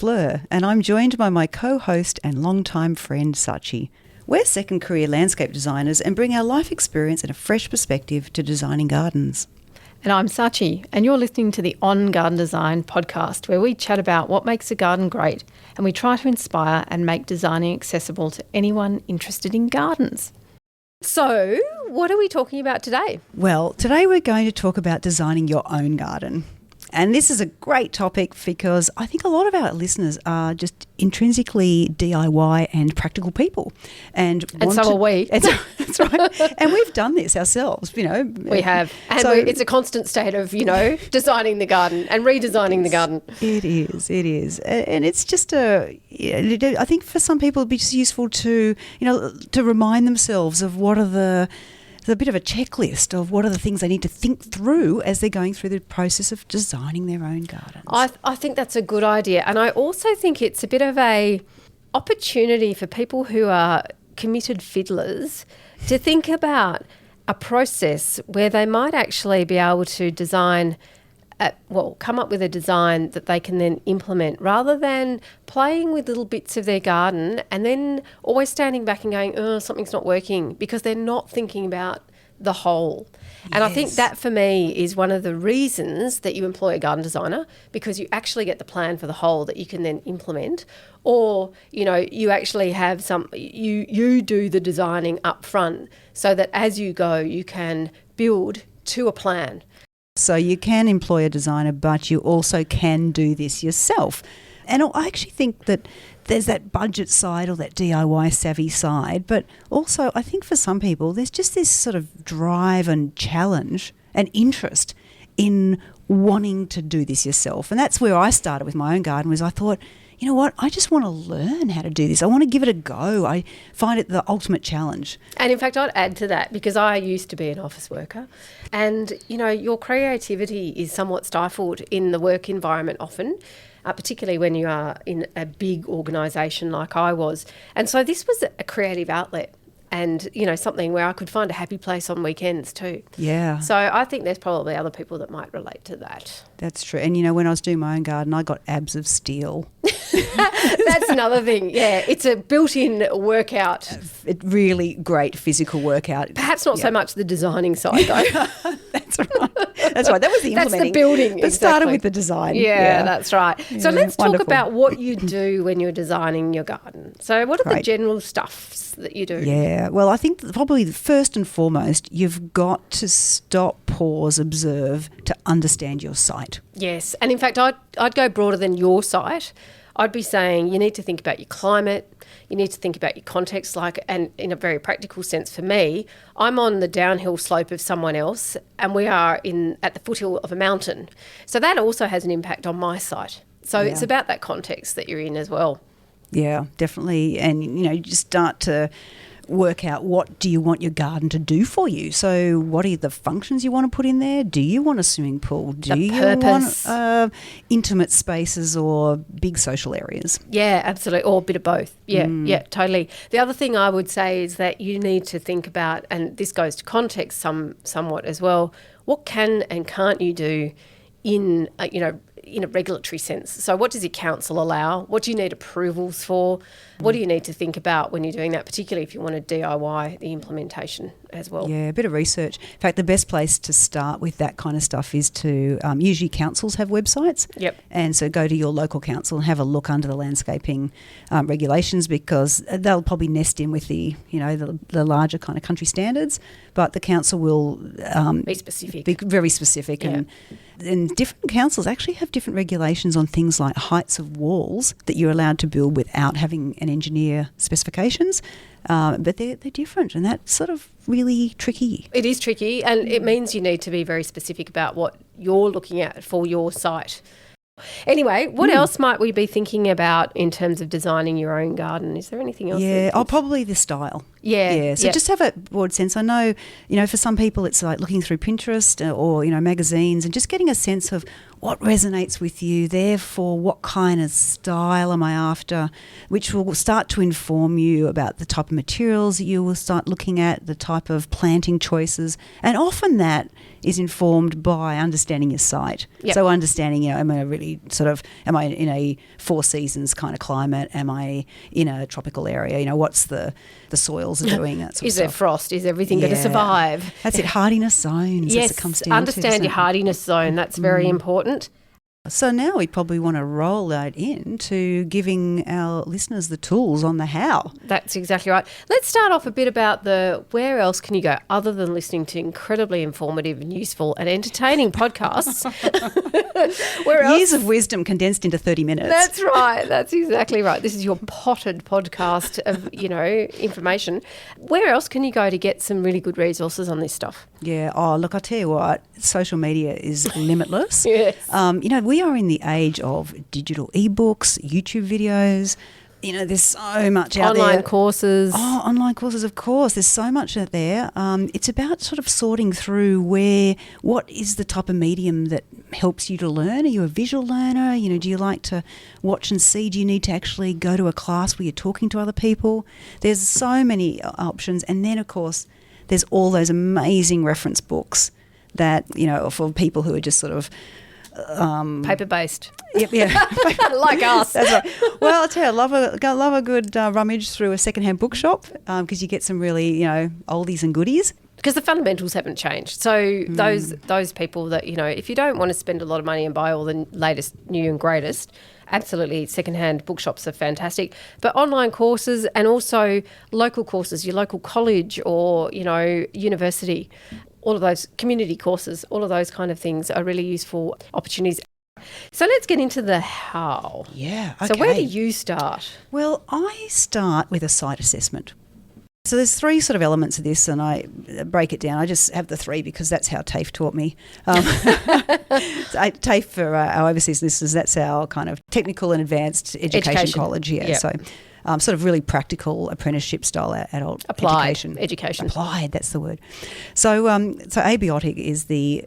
Fleur, and I'm joined by my co-host and longtime friend Sachi. We're second career landscape designers and bring our life experience and a fresh perspective to designing gardens. And I'm Sachi, and you're listening to the On Garden Design podcast, where we chat about what makes a garden great, and we try to inspire and make designing accessible to anyone interested in gardens. So, what are we talking about today? Well, today we're going to talk about designing your own garden. And this is a great topic because I think a lot of our listeners are just intrinsically DIY and practical people. And so are we. That's right. And we've done this ourselves, you know. We have. And it's a constant state of, designing the garden and redesigning the garden. It is. And it's just I think for some people it'd be just useful to remind themselves of what are the bit of a checklist of what are the things they need to think through as they're going through the process of designing their own gardens. I think that's a good idea. And I also think it's a bit of a opportunity for people who are committed fiddlers to think about a process where they might actually be able to come up with a design that they can then implement, rather than playing with little bits of their garden and then always standing back and going, oh, something's not working, because they're not thinking about the whole. And I think that for me is one of the reasons that you employ a garden designer, because you actually get the plan for the whole that you can then implement, or, you actually have you do the designing up front so that as you go, you can build to a plan. So you can employ a designer, but you also can do this yourself. And I actually think that there's that budget side or that DIY savvy side, but also I think for some people there's just this sort of drive and challenge and interest in wanting to do this yourself. And that's where I started with my own garden, was I thought, you know what, I just want to learn how to do this. I want to give it a go. I find it the ultimate challenge. And in fact, I'd add to that, because I used to be an office worker, and, your creativity is somewhat stifled in the work environment often, particularly when you are in a big organisation like I was. And so this was a creative outlet, and, something where I could find a happy place on weekends too. Yeah. So I think there's probably other people that might relate to that. That's true. And, when I was doing my own garden, I got abs of steel. That's another thing. Yeah, it's a built-in workout. Really great physical workout. Perhaps not so much the designing side, though. That's right. That was the implementing. That's the building. It started with the design. Yeah, that's right. Yeah, so let's talk wonderful. about what you do when you're designing your garden. So what are the general stuffs that you do? Yeah, well, I think probably first and foremost, you've got to stop, pause, observe to understand your site. Yes, and in fact, I'd go broader than your site. I'd be saying you need to think about your climate, you need to think about your context, and in a very practical sense for me, I'm on the downhill slope of someone else and we are at the foothill of a mountain. So that also has an impact on my site. So it's about that context that you're in as well. Yeah, definitely. And, you just start to work out, what do you want your garden to do for you? So what are the functions you want to put in there? Do you want a swimming pool? Do you want intimate spaces or big social areas? Yeah, absolutely. Or a bit of both. Yeah, totally. The other thing I would say is that you need to think about, and this goes to context somewhat as well, what can and can't you do in a regulatory sense. So what does your council allow? What do you need approvals for? What do you need to think about when you're doing that, particularly if you want to DIY the implementation as well? Yeah, a bit of research. In fact, the best place to start with that kind of stuff is to, usually councils have websites. Yep. And so go to your local council and have a look under the landscaping regulations, because they'll probably nest in with the larger kind of country standards, but the council will be specific. Be very specific. Yeah. And different councils actually have different regulations on things like heights of walls that you're allowed to build without having an engineer specifications, but they're different, and that's sort of really tricky. It is tricky, and it means you need to be very specific about what you're looking at for your site. Anyway, what else might we be thinking about in terms of designing your own garden? Is there anything else? Yeah, probably the style. Yeah. So just have a broad sense. I know, for some people it's like looking through Pinterest or, magazines and just getting a sense of what resonates with you, therefore what kind of style am I after, which will start to inform you about the type of materials that you will start looking at, the type of planting choices, and often that is informed by understanding your site. Yep. So understanding, am I in a 4 seasons kind of climate? Am I in a tropical area? What's the soils are doing, that sort Is of there stuff. frost? Is everything going to survive? That's it, hardiness zones. Yes, as it comes down to, understand isn't your it? hardiness zone. That's very important. So now we probably want to roll that into giving our listeners the tools on the how. That's exactly right. Let's start off a bit about where else can you go other than listening to incredibly informative and useful and entertaining podcasts? Where else? Years of wisdom condensed into 30 minutes. That's right. That's exactly right. This is your potted podcast of, information. Where else can you go to get some really good resources on this stuff? Yeah. Oh, look, I'll tell you what, social media is limitless. Yes. We are in the age of digital ebooks, YouTube videos. There's so much out there. Online courses. Oh, online courses, of course. There's so much out there. It's about sort of sorting through what is the type of medium that helps you to learn. Are you a visual learner? Do you like to watch and see? Do you need to actually go to a class where you're talking to other people? There's so many options. And then, of course, there's all those amazing reference books that, for people who are just sort of paper-based. Yep, yeah. Like us. That's right. Well, I'll tell you, love a good rummage through a secondhand bookshop because you get some really, oldies and goodies. Because the fundamentals haven't changed. So those people that, if you don't want to spend a lot of money and buy all the latest, new and greatest, absolutely, secondhand bookshops are fantastic. But online courses and also local courses, your local college or, university, all of those community courses, all of those kind of things are really useful opportunities. So let's get into the how. Yeah, okay. So where do you start? Well, I start with a site assessment. So there's 3 sort of elements of this, and I break it down. I just have the 3 because that's how TAFE taught me. TAFE, for our overseas listeners, that's our kind of technical and advanced education college. Yeah, yep. So sort of really practical apprenticeship style adult education. Applied, that's the word. So abiotic is the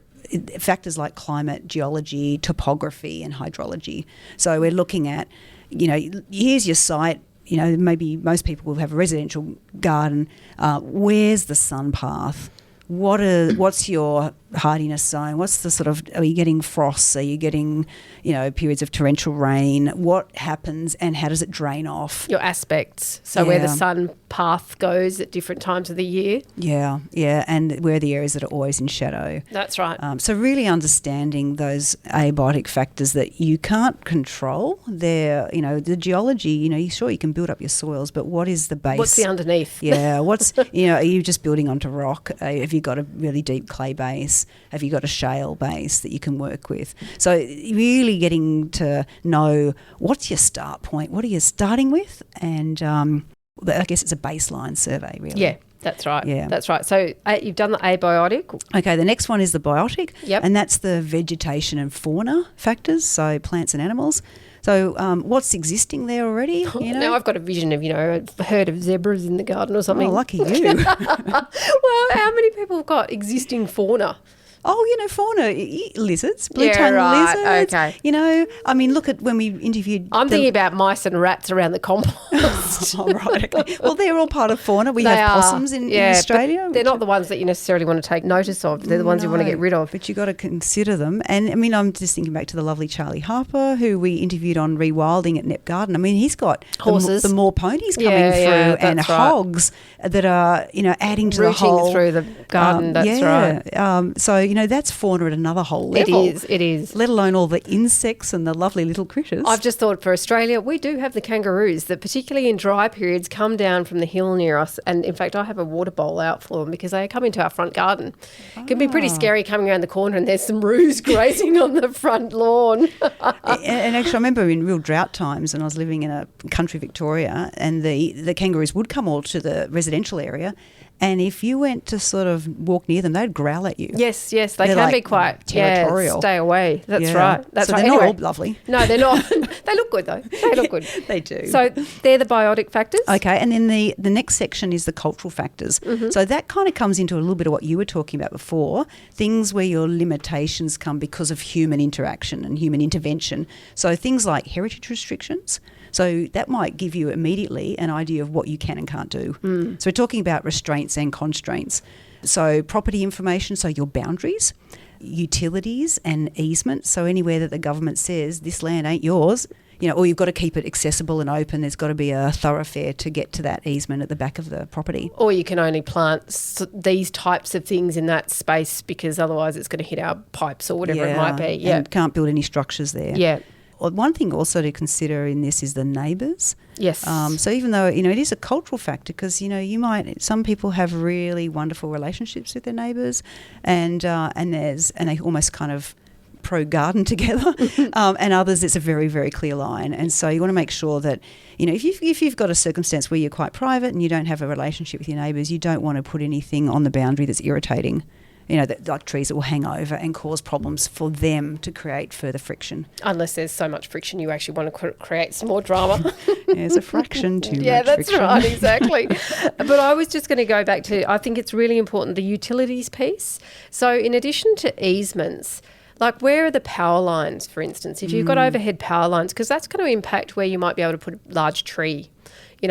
factors like climate, geology, topography and hydrology. So we're looking at, here's your site. Maybe most people will have a residential garden. Where's the sun path? What's your hardiness zone? What's the sort of, are you getting frosts? Are you getting, periods of torrential rain? What happens and how does it drain off? Your aspects. So where the sun path goes at different times of the year. Yeah, and where are the areas that are always in shadow. That's right. So really understanding those abiotic factors that you can't control. They're, the geology, sure you can build up your soils, but what is the base? What's the underneath? Yeah, are you just building onto rock? Have you got a really deep clay base? Have you got a shale base that you can work with? So really getting to know what's your start point, what are you starting with? And I guess it's a baseline survey, really. Yeah, that's right. Yeah. That's right. So you've done the abiotic. Okay, the next one is the biotic. Yep. And that's the vegetation and fauna factors, so plants and animals. So what's existing there already? Now I've got a vision of, a herd of zebras in the garden or something. Oh, lucky you. Well, how many people have got existing fauna? Oh, fauna, lizards, blue-tongued lizards. Okay. Look at when we interviewed... I'm thinking about mice and rats around the compost. Oh, right, okay. Well, they're all part of fauna. We have possums in Australia. But they're not the ones that you necessarily want to take notice of. They're the ones you want to get rid of. But you've got to consider them. And, I'm just thinking back to the lovely Charlie Harper, who we interviewed on rewilding at Knepp Garden. He's got horses. The more ponies coming through and hogs that are, adding to the whole... Rooting through the garden, that's right. So, that's fauna at another whole level. It is. Let alone all the insects and the lovely little critters. I've just thought for Australia, we do have the kangaroos that particularly in dry periods come down from the hill near us. And in fact, I have a water bowl out for them because they come into our front garden. It can be pretty scary coming around the corner and there's some roos grazing on the front lawn. And actually, I remember in real drought times when I was living in a country Victoria and the kangaroos would come all to the residential area And if you went to sort of walk near them, they'd growl at you. Yes, they They're can be like quite territorial. Yeah, stay away. That's Yeah. right. That's so right. they're Anyway, not all lovely. no, they're not. They look good though. They look good. They do. So they're the biotic factors. Okay, and then the next section is the cultural factors. So that kind of comes into a little bit of what you were talking about before, things where your limitations come because of human interaction and human intervention. So things like heritage restrictions. So that might give you immediately an idea of what you can and can't do. So we're talking about restraints and constraints. So property information, so your boundaries, utilities and easements. So anywhere that the government says this land ain't yours, or you've got to keep it accessible and open. There's got to be a thoroughfare to get to that easement at the back of the property. Or you can only plant these types of things in that space because otherwise it's going to hit our pipes or whatever it might be. Yeah. And can't build any structures there. Yeah. One thing also to consider in this is the neighbours. Yes. So even though, it is a cultural factor because, some people have really wonderful relationships with their neighbours and they almost kind of pro-garden together and others it's a very, very clear line. And so you want to make sure that, if you've got a circumstance where you're quite private and you don't have a relationship with your neighbours, you don't want to put anything on the boundary that's irritating. Like trees that will hang over and cause problems for them to create further friction. Unless there's so much friction, you actually want to create some more drama. There's a fraction too Yeah, much that's friction. right, exactly. But I was just going to go back to, I think it's really important, the utilities piece. So in addition to easements, like where are the power lines, for instance? If you've got overhead power lines, because that's going to impact where you might be able to put a large tree.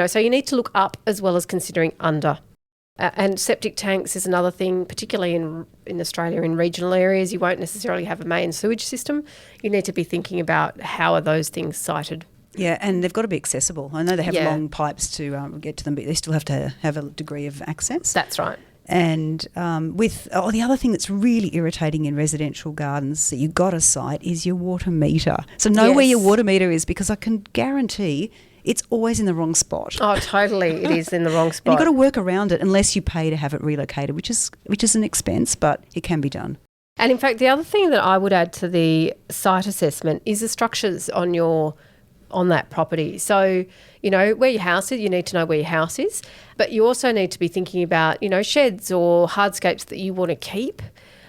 So you need to look up as well as considering under. And septic tanks is another thing, particularly in Australia, in regional areas. You won't necessarily have a main sewage system. You need to be thinking about how are those things sited. Yeah, and they've got to be accessible. I know they have Yeah. long pipes to get to them, but they still have to have a degree of access. That's right. And the other thing that's really irritating in residential gardens that you've got to cite is your water meter. So know where your water meter is because I can guarantee it's always in the wrong spot. Oh, totally. It is in the wrong spot. And you've got to work around it unless you pay to have it relocated, which is an expense, but it can be done. And in fact, the other thing that I would add to the site assessment is the structures on that property. So, where your house is, you need to know where your house is, but you also need to be thinking about, sheds or hardscapes that you want to keep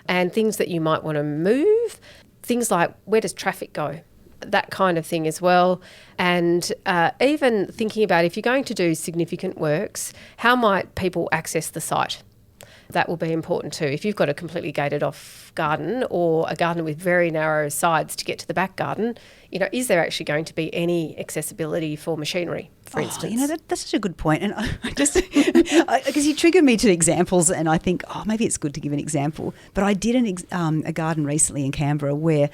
and things that you might want to move, things like where does traffic go? That kind of thing as well. And even thinking about if you're going to do significant works, how might people access the site? That will be important too. If you've got a completely gated off garden or a garden with very narrow sides to get to the back garden, is there actually going to be any accessibility for machinery, for instance? That's such a good point. And I just, because you trigger me to examples and I think, maybe it's good to give an example. But I did a garden recently in Canberra where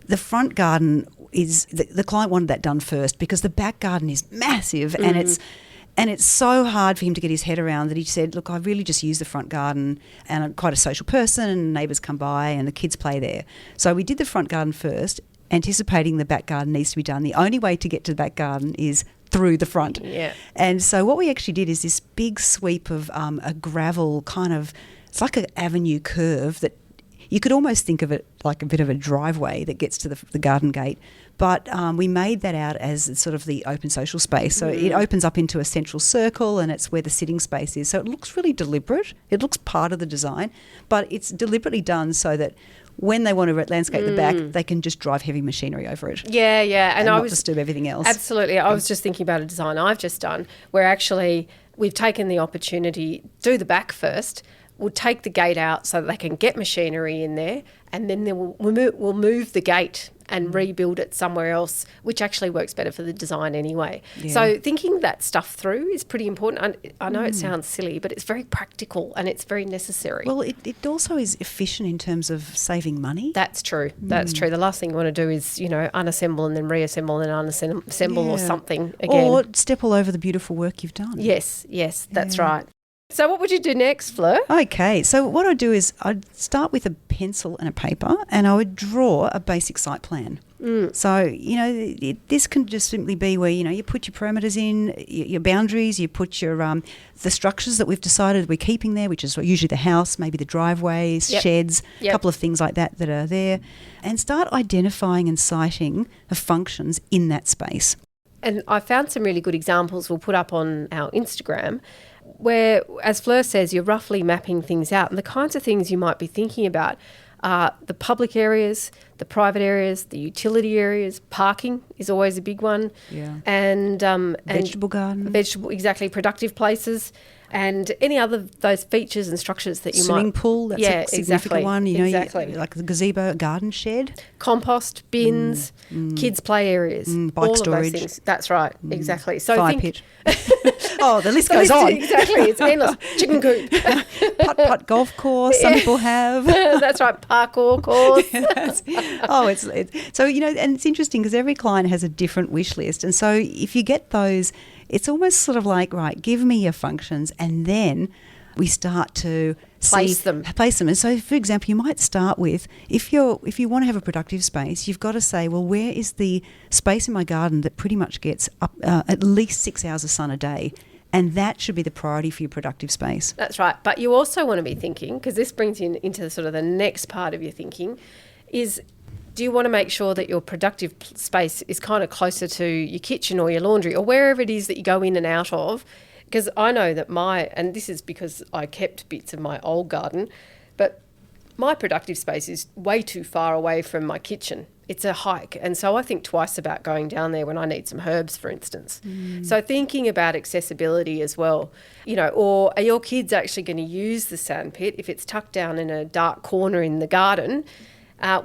the front garden is, the client wanted that done first because the back garden is massive and it's so hard for him to get his head around that he said, look, I really just use the front garden and I'm quite a social person and neighbours come by and the kids play there. So we did the front garden first, anticipating the back garden needs to be done. The only way to get to the back garden is through the front. Yeah. And so what we actually did is this big sweep of a gravel kind of, it's like an avenue curve that you could almost think of it like a bit of a driveway that gets to the garden gate. But we made that out as sort of the open social space. So it opens up into a central circle and it's where the sitting space is. So it looks really deliberate. It looks part of the design, but it's deliberately done so that when they want to landscape the back, they can just drive heavy machinery over it. Yeah. And I not disturb everything else. Absolutely. I was just thinking about a design I've just done where actually we've taken the opportunity, do the back first, we'll take the gate out so that they can get machinery in there, and then we'll move the gate and rebuild it somewhere else, which actually works better for the design anyway. Yeah. So thinking that stuff through is pretty important. I know it sounds silly, but it's very practical and it's very necessary. Well, it also is efficient in terms of saving money. That's true. That's true. The last thing you want to do is, unassemble and then reassemble and unassemble or something again. Or step all over the beautiful work you've done. Yes, that's right. So what would you do next, Fleur? Okay, so what I'd do is I'd start with a pencil and a paper and I would draw a basic site plan. So, this can just simply be where, you put your parameters in, your boundaries, you put your the structures that we've decided we're keeping there, which is usually the house, maybe the driveways, sheds, a couple of things like that are there, and start identifying and citing the functions in that space. And I found some really good examples we'll put up on our Instagram where, as Fleur says, you're roughly mapping things out. And the kinds of things you might be thinking about are the public areas, the private areas, the utility areas. Parking is always a big one. Yeah. And Vegetable garden. Exactly, productive places. And any other those features and structures that you Swimming pool, that's a significant one. You know, exactly. like the gazebo, garden shed. Compost, bins, kids' play areas, bike all storage. of those things. That's right, exactly. So Fire pit. Oh, the list goes on. Exactly, it's endless. Chicken coop. Putt golf course, some people have. That's right, parkour course. So, you know, and it's interesting because every client has a different wish list. And so if you get those, it's almost sort of like, right, give me your functions, and then we start to Place them. And so, for example, you might start with, if you want to have a productive space, you've got to say, well, where is the space in my garden that pretty much gets up at least 6 hours of sun a day? And that should be the priority for your productive space. That's right. But you also want to be thinking, because this brings you into sort of the next part of your thinking, is do you want to make sure that your productive space is kind of closer to your kitchen or your laundry or wherever it is that you go in and out of? Because I know that and this is because I kept bits of my old garden, but my productive space is way too far away from my kitchen. It's a hike. And so I think twice about going down there when I need some herbs, for instance. So thinking about accessibility as well, you know, or are your kids actually going to use the sandpit if it's tucked down in a dark corner in the garden?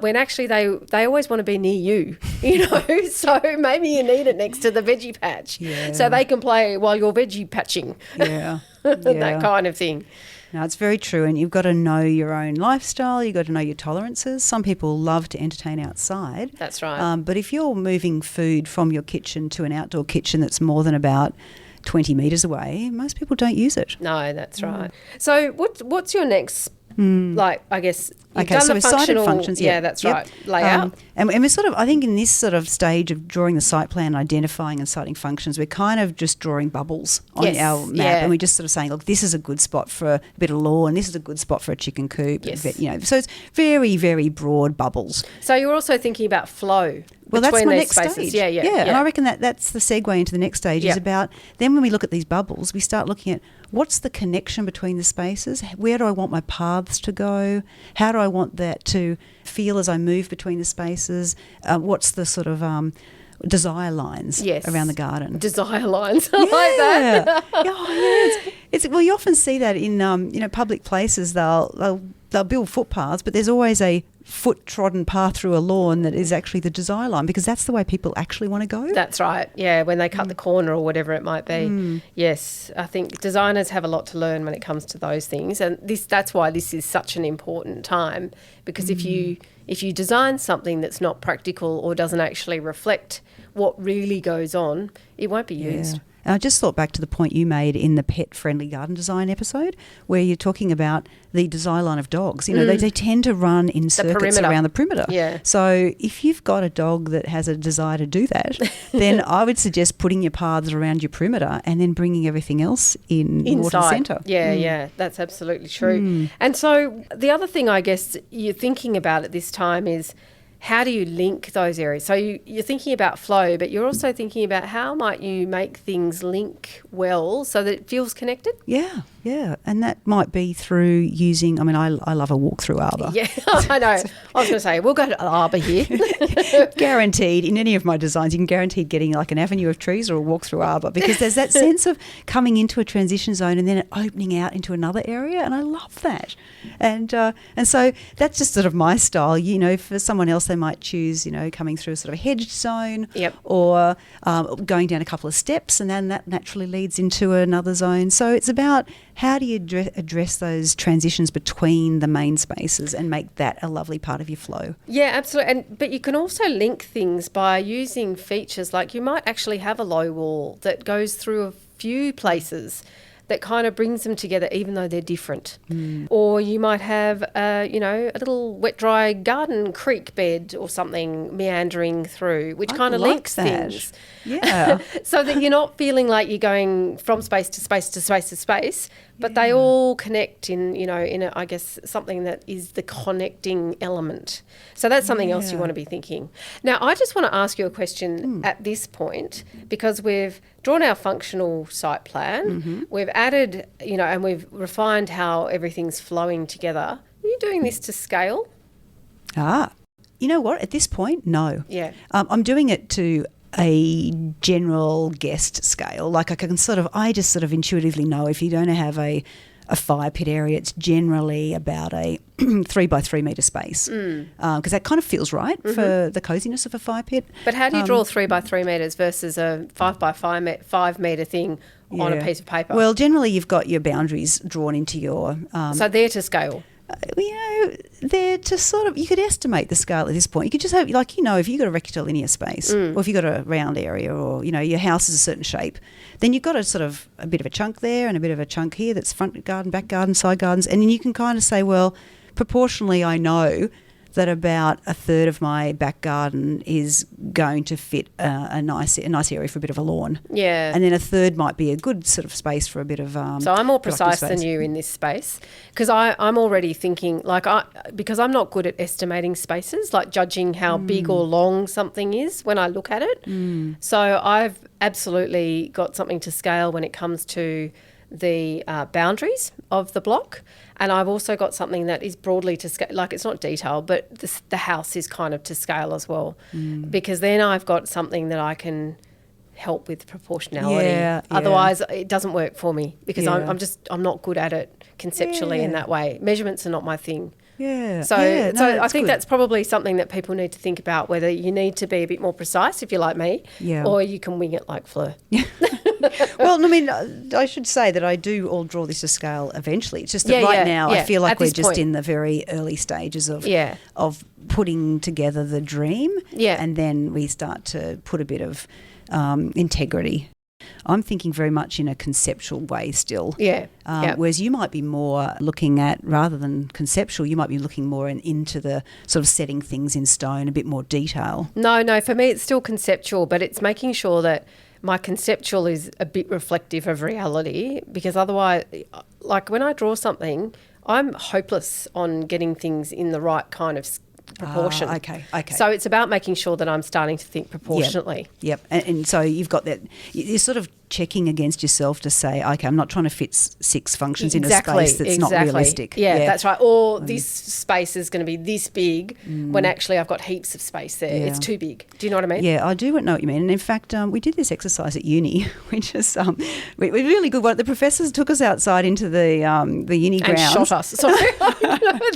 When actually they always want to be near you, you know, so maybe you need it next to the veggie patch so they can play while you're veggie patching, that kind of thing. No, it's very true, and you've got to know your own lifestyle, you've got to know your tolerances. Some people love to entertain outside. That's right. But if you're moving food from your kitchen to an outdoor kitchen that's more than about 20 metres away, most people don't use it. No, that's right. So what's your next, like, I guess, you've done so the we've cited functions. Yeah, that's right. Layout. And we're sort of, I think in this sort of stage of drawing the site plan, identifying and citing functions, we're kind of just drawing bubbles on our map, and we're just sort of saying, look, this is a good spot for a bit of lawn, this is a good spot for a chicken coop. Yes. You know, so it's very, very broad bubbles. So you're also thinking about flow. Well, that's between my these next spaces. stage. Yeah. And I reckon that's the segue into the next stage is about, then when we look at these bubbles, we start looking at what's the connection between the spaces? Where do I want my paths to go? How do I want that to feel as I move between the spaces? What's the sort of desire lines around the garden? Desire lines. I like that. It's well, you often see that in public places. They'll build footpaths, but there's always a foot-trodden path through a lawn that is actually the desire line, because that's the way people actually want to go. That's right. Yeah, when they cut the corner or whatever it might be. Yes, I think designers have a lot to learn when it comes to those things, and that's why this is such an important time, because if you design something that's not practical or doesn't actually reflect what really goes on, it won't be used. And I just thought back to the point you made in the pet-friendly garden design episode, where you're talking about the desire line of dogs. You know, they tend to run in circuits around the perimeter. Yeah. So if you've got a dog that has a desire to do that, then I would suggest putting your paths around your perimeter and then bringing everything else inside. Water centre. Yeah, that's absolutely true. And so the other thing I guess you're thinking about at this time is, how do you link those areas? So you're thinking about flow, but you're also thinking about how might you make things link well so that it feels connected? Yeah. And that might be through using, I love a walk through arbour. Yeah, I know. I was going to say, we'll go to arbour here. Guaranteed, in any of my designs, you can guarantee getting like an avenue of trees or a walk through arbour, because there's that sense of coming into a transition zone and then opening out into another area, and I love that. And so that's just sort of my style. You know, for someone else, they might choose, coming through a sort of a hedged zone, or going down a couple of steps, and then that naturally leads into another zone. So it's about how do you address those transitions between the main spaces and make that a lovely part of your flow? Yeah, absolutely. But you can also link things by using features, like you might actually have a low wall that goes through a few places that kind of brings them together even though they're different. Or you might have, a little wet-dry garden creek bed or something meandering through, which kind of links things. Yeah. So that you're not feeling like you're going from space to space to space to space, but they all connect in I guess, something that is the connecting element. So that's something else you want to be thinking. Now, I just want to ask you a question at this point, because we've drawn our functional site plan, we've added, and we've refined how everything's flowing together. Are you doing this to scale? You know what? At this point, no. Yeah. I'm doing it to a general guest scale. Like I just sort of intuitively know if you're going to have a fire pit area, it's generally about a 3 by 3 metre space, because that kind of feels right for the coziness of a fire pit. But how do you draw 3 by 3 metres versus a 5 by 5 metre thing on a piece of paper? Well, generally you've got your boundaries drawn into your... so they're to scale. They're to sort of, you could estimate the scale at this point. You could just have, if you've got a rectilinear space or if you've got a round area, or, your house is a certain shape, then you've got a sort of a bit of a chunk there and a bit of a chunk here that's front garden, back garden, side gardens. And then you can kind of say, well, proportionally I know that about a third of my back garden is going to fit a nice area for a bit of a lawn. Yeah. And then a third might be a good sort of space for a bit of so I'm more precise than you in this space, because I'm already thinking, because I'm not good at estimating spaces, like judging how big or long something is when I look at it. So I've absolutely got something to scale when it comes to the boundaries of the block. And I've also got something that is broadly to scale, like it's not detailed, but the house is kind of to scale as well, because then I've got something that I can help with proportionality. Yeah, Otherwise, it doesn't work for me, because I'm not good at it conceptually in that way. Measurements are not my thing. Yeah. So I think that's probably something that people need to think about, whether you need to be a bit more precise if you're like me, or you can wing it like Fleur. Well, I mean, I should say that I do all draw this to scale eventually. It's just that right now I feel like we're just in the very early stages of putting together the dream, and then we start to put a bit of integrity. I'm thinking very much in a conceptual way still. Whereas you might be more looking at, rather than conceptual, you might be looking more into the sort of setting things in stone, a bit more detail. No, for me it's still conceptual, but it's making sure that my conceptual is a bit reflective of reality, because otherwise, like when I draw something, I'm hopeless on getting things in the right kind of proportion. Okay. So it's about making sure that I'm starting to think proportionately. Yep. And so you've got that, you're sort of checking against yourself to say, okay, I'm not trying to fit 6 functions in a space that's not realistic. Yeah, that's right. Or this space is going to be this big when actually I've got heaps of space there. It's too big. Do you know what I mean? Yeah, I do know what you mean. And in fact, we did this exercise at uni, which is we really good one. The professors took us outside into the uni grounds. And shot us. Sorry.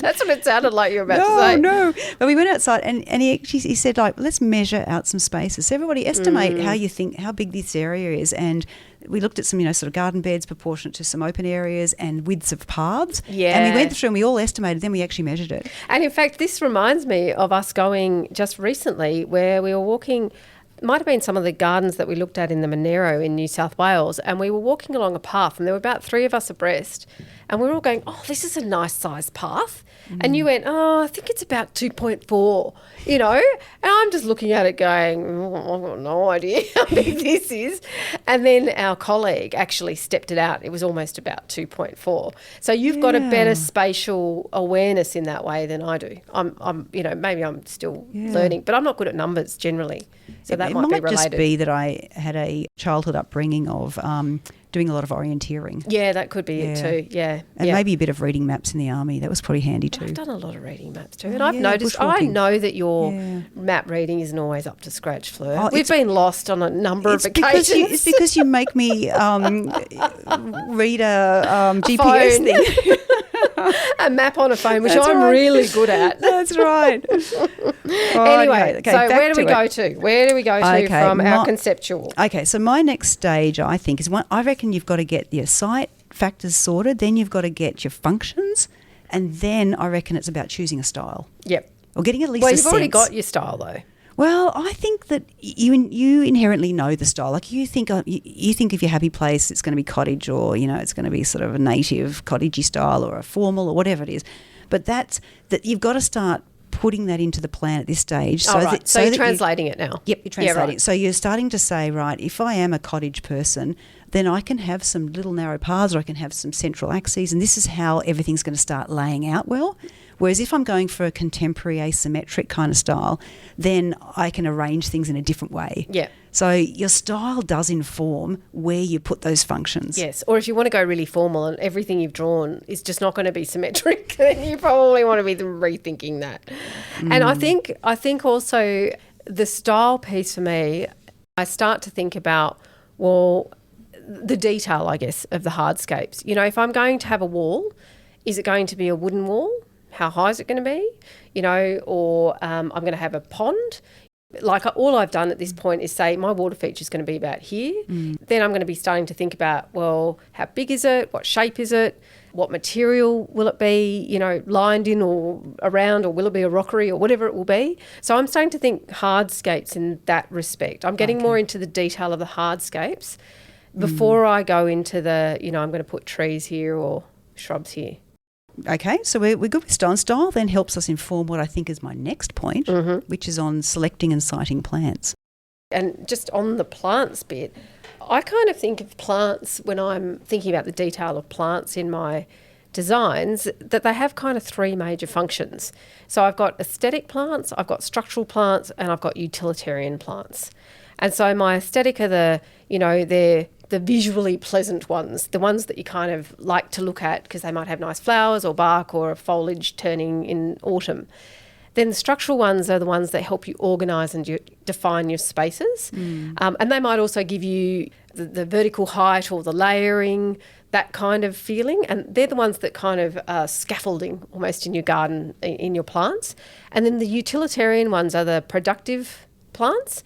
That's what it sounded like you were about to say. No. But we went outside and he said, let's measure out some spaces. So everybody estimate how you think, how big this area is. And we looked at some, sort of garden beds proportionate to some open areas and widths of paths. Yeah. And we went through and we all estimated, then we actually measured it. And in fact, this reminds me of us going just recently where we were walking, it might have been some of the gardens that we looked at in the Monero in New South Wales, and we were walking along a path and there were about 3 of us abreast, and we were all going, oh, this is a nice sized path. And you went, oh, I think it's about 2.4, and I'm just looking at it going, I've got no idea how big this is. And then our colleague actually stepped it out. It was almost about 2.4. So you've got a better spatial awareness in that way than I do. I'm maybe I'm still learning, but I'm not good at numbers generally. So that might be related. It might just be that I had a childhood upbringing of doing a lot of orienteering. Yeah, that could be it too. Yeah. And maybe a bit of reading maps in the army. That was pretty handy too. I've done a lot of reading maps too. And I've noticed, I know that your map reading isn't always up to scratch, Fleur. Oh, We've been lost on a number of occasions. It's because you make me read a GPS thing. A map on a phone, which I'm really good at. That's right. Anyway, so where do we go to? Where do we go to from our conceptual? Okay, so my next stage, I think, is I reckon you've got to get your site factors sorted, then you've got to get your functions, and then I reckon it's about choosing a style. Yep. Or getting at least a sense. Well, you've already got your style though. Well, I think that you inherently know the style. Like you think of your happy place, it's going to be cottage, or it's going to be sort of a native cottagey style, or a formal, or whatever it is. But that you've got to start putting that into the plan at this stage. So, so you're translating it now. Yep, you're translating. Yeah, right. So you're starting to say, right, if I am a cottage person, then I can have some little narrow paths, or I can have some central axes, and this is how everything's going to start laying out well. Whereas if I'm going for a contemporary asymmetric kind of style, then I can arrange things in a different way. Yeah. So your style does inform where you put those functions. Yes, or if you want to go really formal and everything you've drawn is just not going to be symmetric, then you probably want to be rethinking that. And I think also the style piece for me, I start to think about, well, the detail, I guess, of the hardscapes. You know, if I'm going to have a wall, is it going to be a wooden wall? How high is it going to be? You know, or I'm going to have a pond. Like all I've done at this point is say my water feature is going to be about here. Then I'm going to be starting to think about, well, how big is it? What shape is it? What material will it be, you know, lined in or around, or will it be a rockery or whatever it will be? So I'm starting to think hardscapes in that respect. I'm getting more into the detail of the hardscapes before I go into the, you know, I'm going to put trees here or shrubs here. Okay, so we're good with style. Style then helps us inform what I think is my next point, which is on selecting and siting plants. And just on the plants bit, I kind of think of plants when I'm thinking about the detail of plants in my designs, that they have kind of three major functions. So I've got aesthetic plants, I've got structural plants, and I've got utilitarian plants. And so my aesthetic are the, you know, they're the visually pleasant ones, the ones that you kind of like to look at because they might have nice flowers or bark or foliage turning in autumn. Then the structural ones are the ones that help you organise and define your spaces. And they might also give you the vertical height or the layering, that kind of feeling. And they're the ones that kind of are scaffolding almost in your garden, in your plants. And then the utilitarian ones are the productive plants,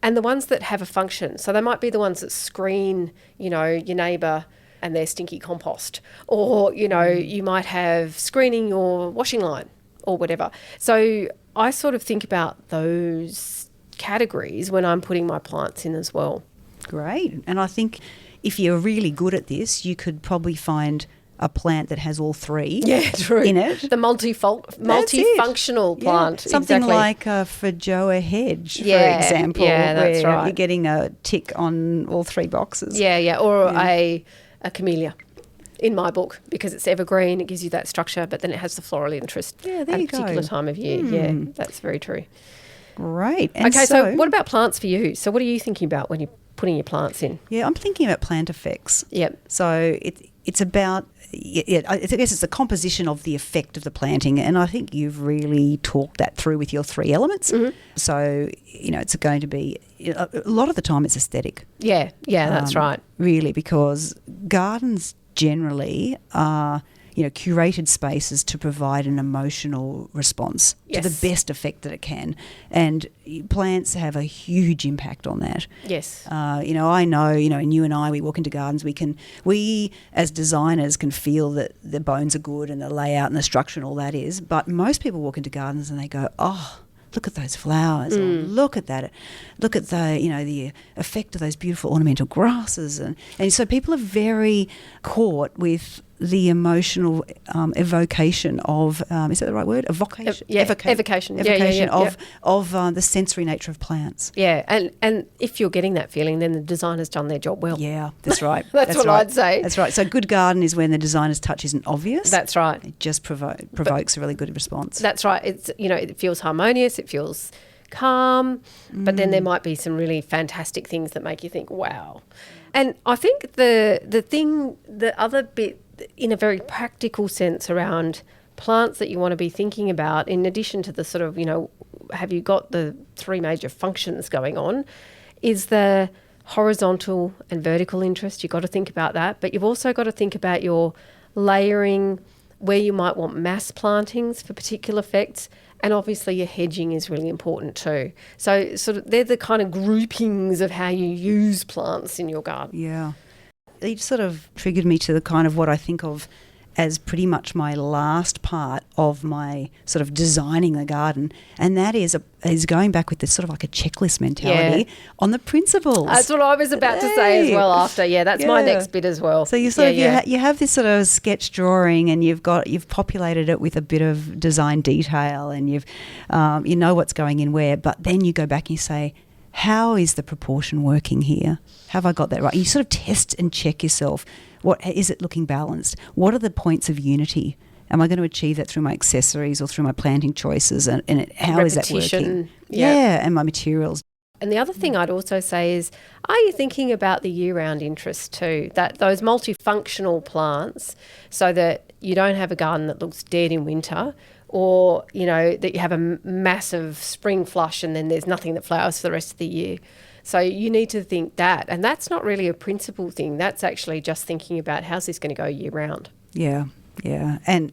and the ones that have a function. So they might be the ones that screen, you know, your neighbour and their stinky compost. Or, you know, you might have screening your washing line or whatever. So I sort of think about those categories when I'm putting my plants in as well. Great. And I think if you're really good at this, you could probably find a plant that has all three in it. The multifunctional plant. Yeah. Something like a Feijoa hedge, for example, that's where right. you're getting a tick on all three boxes. Or a camellia in my book, because it's evergreen, it gives you that structure, but then it has the floral interest at a particular time of year. Yeah, that's very true. Great. And okay, so what about plants for you? So what are you thinking about when you're putting your plants in? Yeah, I'm thinking about plant effects. Yep. So it's about, I guess it's the composition of the effect of the planting, and I think you've really talked that through with your three elements. So, you know, it's going to be, a lot of the time it's aesthetic. Yeah, that's right. Really, because gardens generally are, you know, curated spaces to provide an emotional response to the best effect that it can. And plants have a huge impact on that. Yes. You know, and you and I, we walk into gardens, we as designers can feel that the bones are good and the layout and the structure and all that is, but most people walk into gardens and they go, oh, look at those flowers, or look at that, look at the, you know, the effect of those beautiful ornamental grasses. And so people are very caught with the emotional evocation of, is that the right word? Evocation? Evocation. Of the sensory nature of plants. Yeah, and if you're getting that feeling, then the designer's done their job well. Yeah, that's right. That's what right. I'd say. That's right. So good garden is when the designer's touch isn't obvious. That's right. It just provokes a really good response. That's right. It's, you know, it feels harmonious, it feels calm, but then there might be some really fantastic things that make you think, wow. And I think the other bit, in a very practical sense, around plants that you want to be thinking about, in addition to the sort of, you know, have you got the three major functions going on, is the horizontal and vertical interest. You've got to think about that, but you've also got to think about your layering, where you might want mass plantings for particular effects, and obviously your hedging is really important too. So sort of they're the kind of groupings of how you use plants in your garden. Yeah. It sort of triggered me to the kind of what I think of as pretty much my last part of my sort of designing the garden, and that is going back with this sort of like a checklist mentality on the principles. That's what I was about to say as well after. Yeah, that's my next bit as well. So you sort of you have this sort of sketch drawing, and you've populated it with a bit of design detail, and you know what's going in where, but then you go back and you say, how is the proportion working here? Have I got that right? You sort of test and check yourself. What is it looking balanced? What are the points of unity? Am I going to achieve that through my accessories or through my planting choices? And how is that working? And my materials. And the other thing I'd also say is, are you thinking about the year-round interest too? That those multifunctional plants, so that you don't have a garden that looks dead in winter, or, you know, that you have a massive spring flush and then there's nothing that flowers for the rest of the year. So you need to think that. And that's not really a principal thing. That's actually just thinking about how's this going to go year round. Yeah. And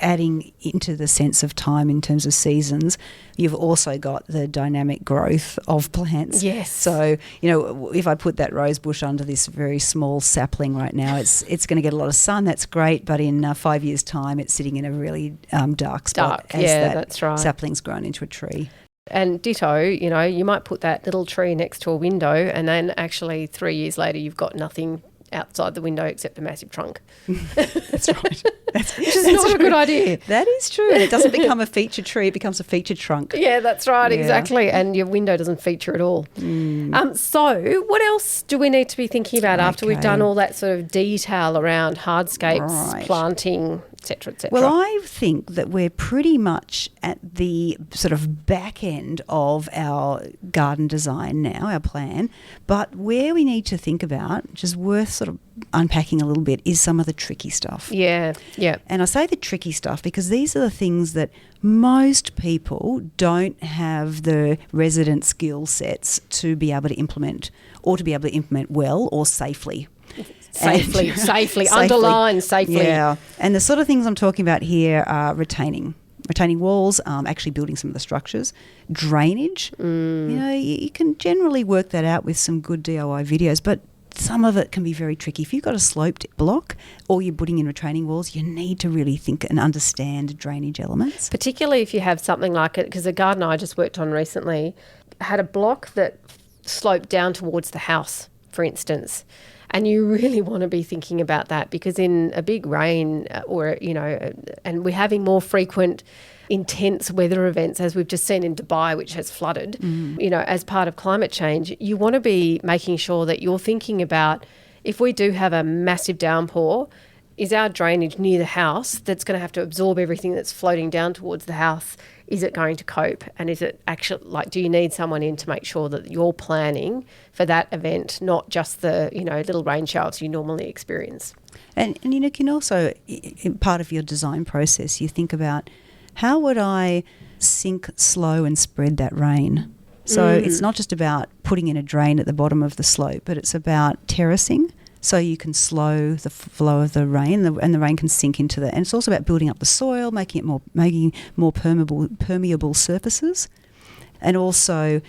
adding into the sense of time in terms of seasons, you've also got the dynamic growth of plants. Yes. So, you know, if I put that rose bush under this very small sapling right now, it's going to get a lot of sun. That's great. But in 5 years' time, it's sitting in a really dark spot as that's right. sapling's grown into a tree. And ditto, you know, you might put that little tree next to a window, and then actually 3 years later you've got nothing outside the window except a massive trunk. That's right. Which is not a good idea. That is true. It doesn't become a feature tree, it becomes a feature trunk. Yeah, that's right, exactly. And your window doesn't feature at all. So what else do we need to be thinking about after we've done all that sort of detail around hardscapes, planting, et cetera, et cetera? Well, I think that we're pretty much at the sort of back end of our garden design now, our plan. But where we need to think about, which is worth sort of unpacking a little bit, is some of the tricky stuff. Yeah. And I say the tricky stuff because these are the things that most people don't have the resident skill sets to be able to implement, or to be able to implement well or safely. Safely, underline safely. Yeah, and the sort of things I'm talking about here are retaining walls, actually building some of the structures, drainage. You know, you can generally work that out with some good DIY videos, but some of it can be very tricky. If you've got a sloped block or you're putting in retaining walls, you need to really think and understand drainage elements. Particularly if you have something like it, because a garden I just worked on recently had a block that sloped down towards the house, for instance. And you really want to be thinking about that, because in a big rain or, you know, and we're having more frequent intense weather events, as we've just seen in Dubai, which has flooded, you know, as part of climate change, you want to be making sure that you're thinking about, if we do have a massive downpour, is our drainage near the house that's going to have to absorb everything that's floating down towards the house, is it going to cope? And is it actually, like, do you need someone in to make sure that you're planning for that event, not just the, you know, little rain showers you normally experience? And you know, can also, in part of your design process, you think about, how would I sink, slow and spread that rain? So it's not just about putting in a drain at the bottom of the slope, but it's about terracing, so you can slow the flow of the rain, and the rain can sink into the. And it's also about building up the soil, making more permeable surfaces, and also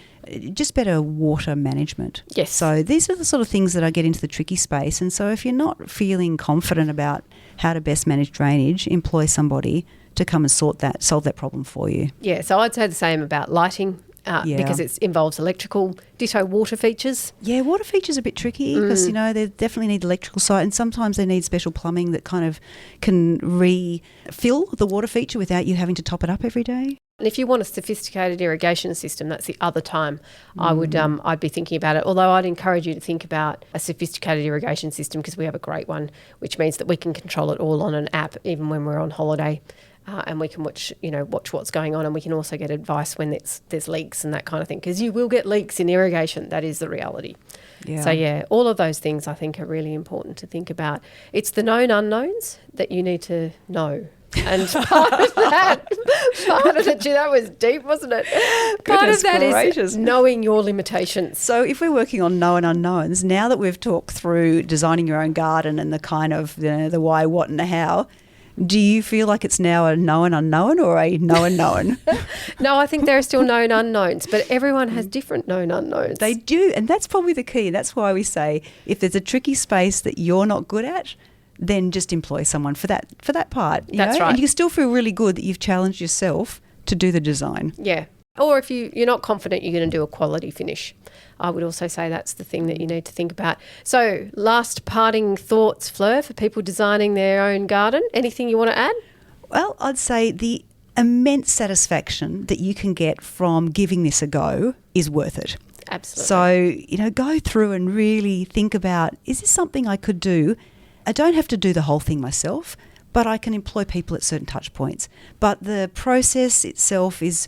just better water management. Yes. So these are the sort of things that I get into the tricky space. And so if you're not feeling confident about how to best manage drainage, employ somebody to come and solve that problem for you. Yeah, so I'd say the same about lighting, because it involves electrical, ditto water features. Yeah, water features are a bit tricky because, you know, they definitely need electrical side, and sometimes they need special plumbing that kind of can refill the water feature without you having to top it up every day. And if you want a sophisticated irrigation system, that's the other time I'd be thinking about it. Although I'd encourage you to think about a sophisticated irrigation system, because we have a great one, which means that we can control it all on an app, even when we're on holiday. And we can watch what's going on, and we can also get advice when there's leaks and that kind of thing, because you will get leaks in irrigation. That is the reality. Yeah. So, yeah, all of those things I think are really important to think about. It's the known unknowns that you need to know. And part of that, that was deep, wasn't it? Part of that is knowing your limitations. So if we're working on known unknowns, now that we've talked through designing your own garden and the kind of the why, what and the how, do you feel like it's now a known unknown or a known known? No, I think there are still known unknowns, but everyone has different known unknowns. They do, and that's probably the key. That's why we say if there's a tricky space that you're not good at, then just employ someone for that part. That's right. And you can still feel really good that you've challenged yourself to do the design. Yeah. Or if you're not confident you're going to do a quality finish, I would also say that's the thing that you need to think about. So last parting thoughts, Fleur, for people designing their own garden. Anything you want to add? Well, I'd say the immense satisfaction that you can get from giving this a go is worth it. Absolutely. So, go through and really think about, is this something I could do? I don't have to do the whole thing myself, but I can employ people at certain touch points. But the process itself it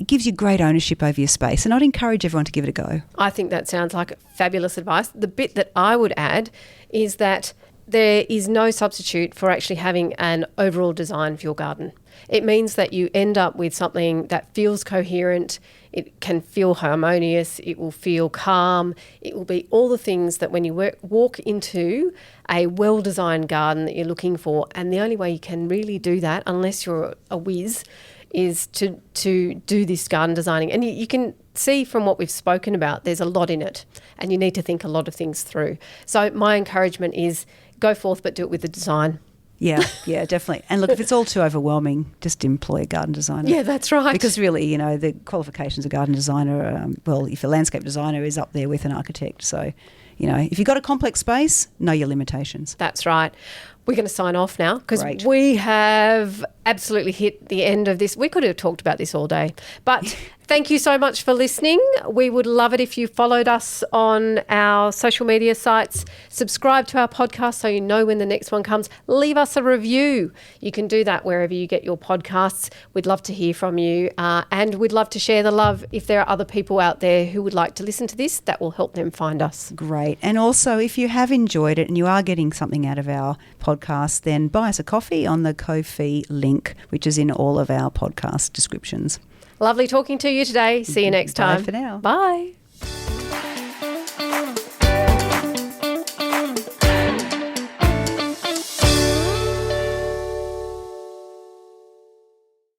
gives you great ownership over your space, and I'd encourage everyone to give it a go. I think that sounds like fabulous advice. The bit that I would add is that there is no substitute for actually having an overall design for your garden. It means that you end up with something that feels coherent, it can feel harmonious, it will feel calm, it will be all the things that when you walk into a well-designed garden that you're looking for. And the only way you can really do that, unless you're a whiz, is to do this garden designing. And you can see from what we've spoken about, there's a lot in it and you need to think a lot of things through. So my encouragement is go forth, but do it with the design. Yeah, definitely. And look, if it's all too overwhelming, just employ a garden designer. Yeah, that's right. Because really, the qualifications of garden designer, if a landscape designer is up there with an architect. So, if you've got a complex space, know your limitations. That's right. We're going to sign off now because we have absolutely hit the end of this. We could have talked about this all day. But thank you so much for listening. We would love it if you followed us on our social media sites. Subscribe to our podcast so you know when the next one comes. Leave us a review. You can do that wherever you get your podcasts. We'd love to hear from you. And we'd love to share the love. If there are other people out there who would like to listen to this, that will help them find us. Great. And also, if you have enjoyed it and you are getting something out of our podcast, then buy us a coffee on the Ko-fi link, which is in all of our podcast descriptions. Lovely talking to you today. See you next time. Bye for now. Bye.